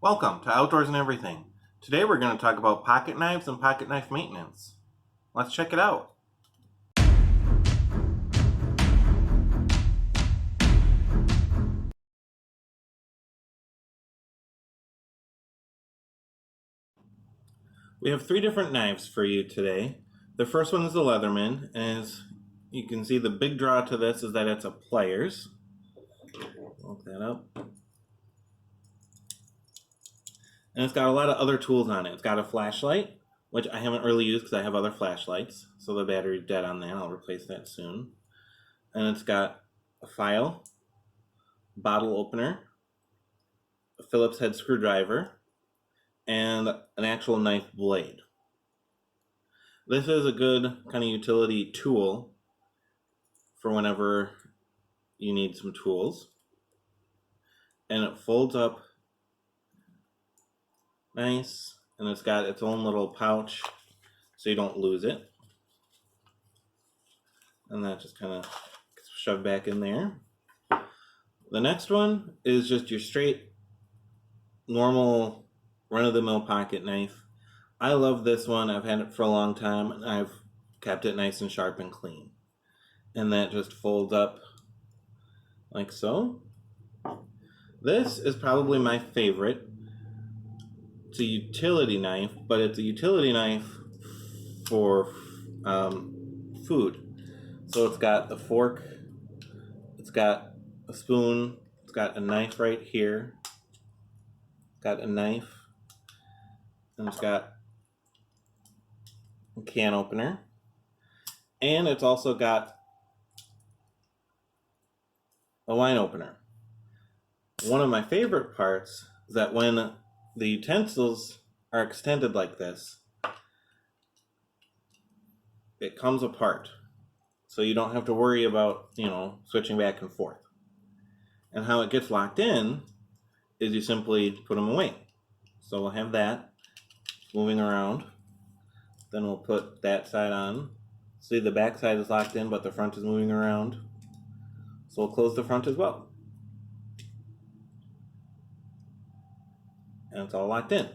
Welcome to Outdoors and Everything. Today we're going to talk about pocket knives and pocket knife maintenance. Let's check it out. We have three different knives for you today. The first one is the Leatherman, and as you can see, the big draw to this is that it's a pliers. Look that up. And it's got a lot of other tools on it. It's got a flashlight, which I haven't really used because I have other flashlights. So the battery's dead on that. I'll replace that soon. And it's got a file, bottle opener, a Phillips head screwdriver, and an actual knife blade. This is a good kind of utility tool for whenever you need some tools. And it folds up nice, and it's got its own little pouch so you don't lose it. And that just kind of shoved back in there. The next one is just your straight, normal, run-of-the-mill pocket knife. I love this one. I've had it for a long time, and I've kept it nice and sharp and clean. And that just folds up like so. This is probably my favorite. It's a utility knife, but it's a utility knife for food. So it's got a fork, it's got a spoon, it's got a knife right here, it's got a knife, and it's got a can opener, and it's also got a wine opener. One of my favorite parts is that when the utensils are extended like this, it comes apart. So you don't have to worry about, switching back and forth. And how it gets locked in is you simply put them away. So we'll have that moving around. Then we'll put that side on. See, the back side is locked in, but the front is moving around. So we'll close the front as well. And it's all locked in.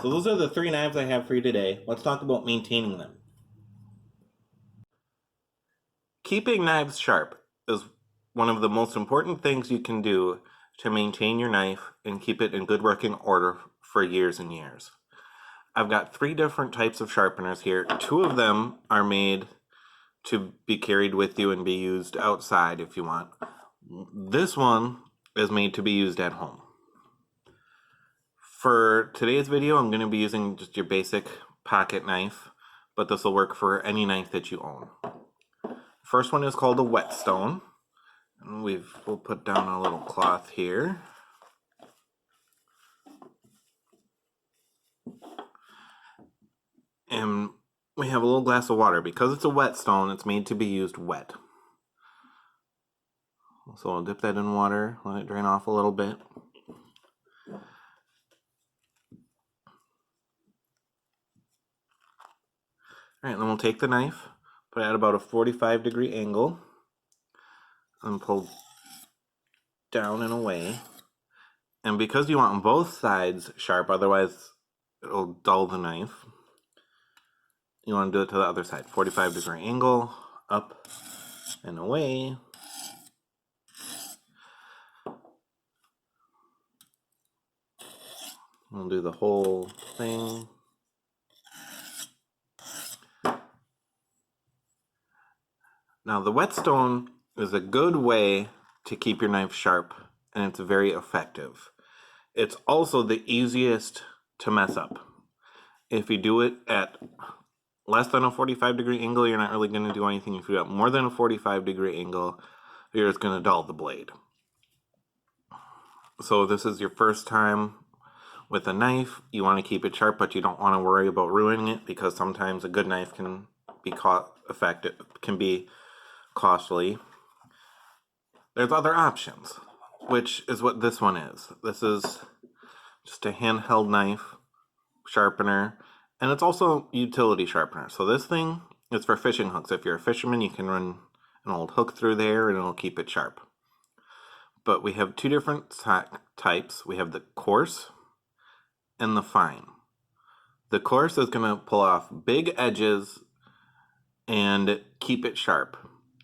So those are the three knives I have for you today. Let's talk about maintaining them. Keeping knives sharp is one of the most important things you can do to maintain your knife and keep it in good working order for years and years. I've got three different types of sharpeners here. Two of them are made to be carried with you and be used outside if you want. This one is made to be used at home. For today's video, I'm going to be using just your basic pocket knife, but this will work for any knife that you own. First one is called a whetstone. And we'll put down a little cloth here. And we have a little glass of water. Because it's a whetstone, it's made to be used wet. So I'll dip that in water, let it drain off a little bit. Alright, then we'll take the knife, put it at about a 45-degree angle, and pull down and away. And because you want both sides sharp, otherwise it'll dull the knife, you want to do it to the other side. 45-degree angle, up and away. We'll do the whole thing. Now the whetstone is a good way to keep your knife sharp, and it's very effective. It's also the easiest to mess up. If you do it at less than a 45-degree angle, you're not really going to do anything. If you do it more than a 45-degree angle, you're just going to dull the blade. So if this is your first time with a knife, you want to keep it sharp, but you don't want to worry about ruining it, because sometimes a good knife can be costly. There's other options, which is what this one is. This is just a handheld knife sharpener, and it's also a utility sharpener. So this thing is for fishing hooks. If you're a fisherman, you can run an old hook through there and it'll keep it sharp. but we have two different types. We have the coarse and the fine. The coarse is going to pull off big edges and keep it sharp.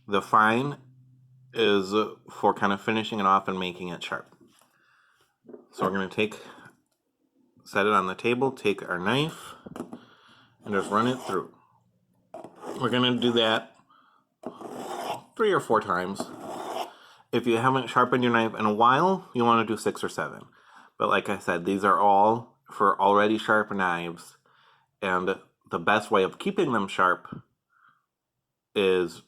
The fine is for kind of finishing it off and making it sharp. So we're going to set it on the table, take our knife, and just run it through. We're going to do that 3 or 4 times. If you haven't sharpened your knife in a while, you want to do 6 or 7. But like I said, these are all for already sharp knives, and the best way of keeping them sharp is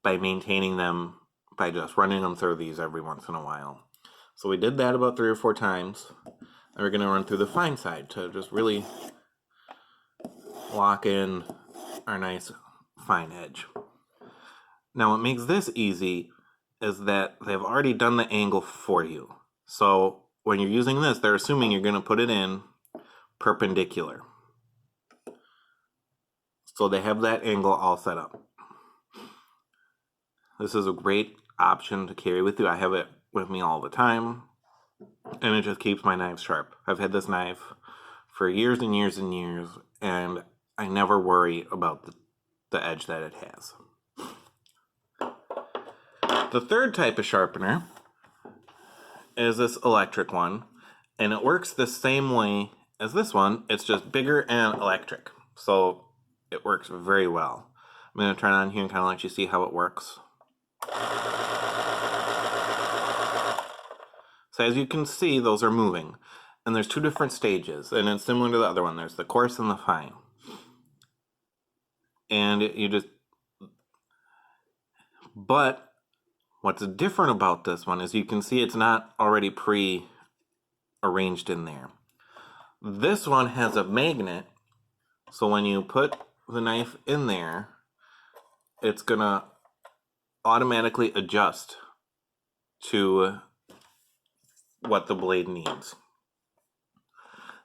by maintaining them by just running them through these every once in a while. So we did that about 3 or 4 times, and we're going to run through the fine side to just really lock in our nice fine edge. Now what makes this easy is that they've already done the angle for you. So when you're using this, they're assuming you're going to put it in perpendicular. So they have that angle all set up. This is a great option to carry with you. I have it with me all the time, and it just keeps my knives sharp. I've had this knife for years and years and years, and I never worry about the edge that it has. The third type of sharpener is this electric one, and it works the same way as this one. It's just bigger and electric, so it works very well. I'm going to turn it on here and kind of let you see how it works. So as you can see, those are moving, and there's 2 different stages, and it's similar to the other one. There's the coarse and the fine. And but what's different about this one is you can see it's not already pre-arranged in there. This one has a magnet, so when you put the knife in there, it's gonna automatically adjust to what the blade needs.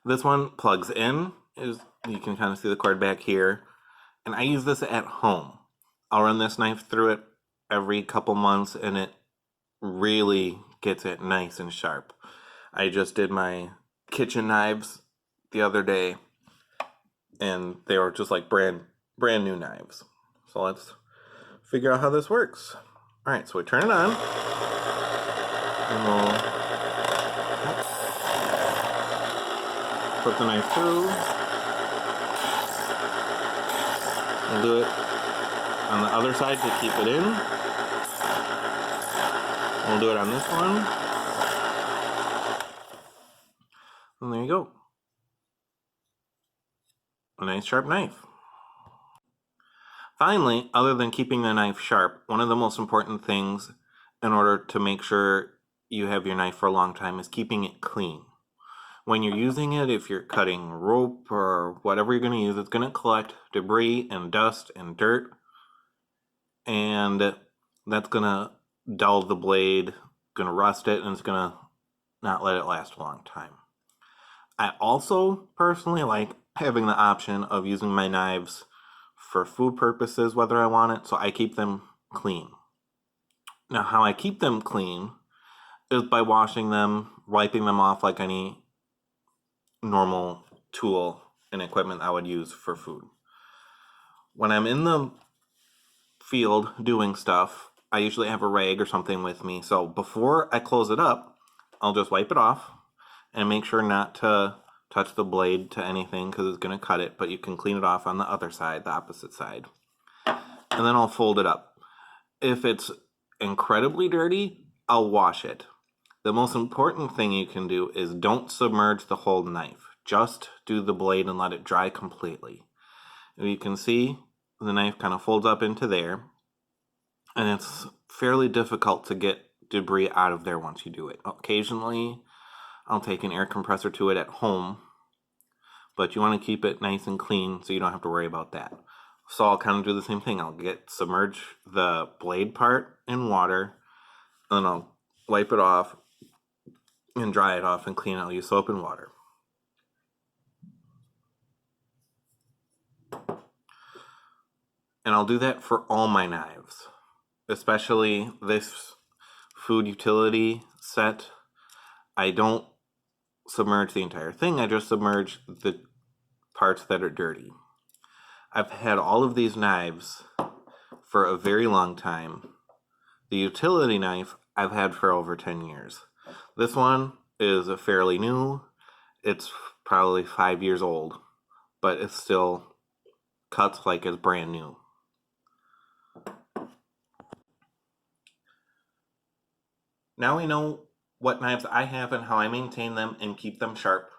This one plugs in, you can kind of see the cord back here, and I use this at home. I'll run this knife through it every couple months, and it really gets it nice and sharp. I just did my kitchen knives the other day, and they were just like brand new knives. So let's figure out how this works. All right, so we turn it on, and we'll put the knife through. We'll do it on the other side to keep it in. We'll do it on this one. And there you go. A nice sharp knife. Finally, other than keeping the knife sharp, one of the most important things in order to make sure you have your knife for a long time is keeping it clean. When you're using it, if you're cutting rope or whatever you're going to use, it's going to collect debris and dust and dirt, and that's going to dull the blade, going to rust it, and it's going to not let it last a long time. I also personally like having the option of using my knives for food purposes, whether I want it, so I keep them clean. Now, how I keep them clean is by washing them, wiping them off like any normal tool and equipment I would use for food. When I'm in the field doing stuff, I usually have a rag or something with me, so before I close it up, I'll just wipe it off and make sure not to touch the blade to anything because it's going to cut it, but you can clean it off on the other side, the opposite side. And then I'll fold it up. If it's incredibly dirty, I'll wash it. The most important thing you can do is don't submerge the whole knife. Just do the blade and let it dry completely. And you can see the knife kind of folds up into there, and it's fairly difficult to get debris out of there once you do it. Occasionally, I'll take an air compressor to it at home, but you want to keep it nice and clean so you don't have to worry about that. So I'll kind of do the same thing. I'll submerge the blade part in water, and then I'll wipe it off and dry it off and clean it. I'll use soap and water. And I'll do that for all my knives, especially this food utility set, I don't submerge the entire thing. I just submerge the parts that are dirty. I've had all of these knives for a very long time. The utility knife I've had for over 10 years. This one is fairly new. It's probably 5 years old, but it still cuts like it's brand new. Now we know what knives I have and how I maintain them and keep them sharp.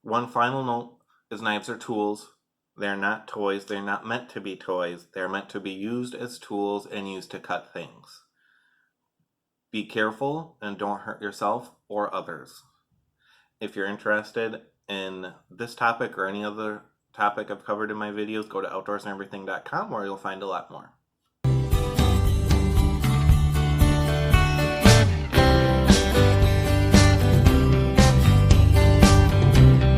One final note is knives are tools. They're not toys. They're not meant to be toys. They're meant to be used as tools and used to cut things. Be careful and don't hurt yourself or others. If you're interested in this topic or any other topic I've covered in my videos, go to outdoorsandeverything.com where you'll find a lot more.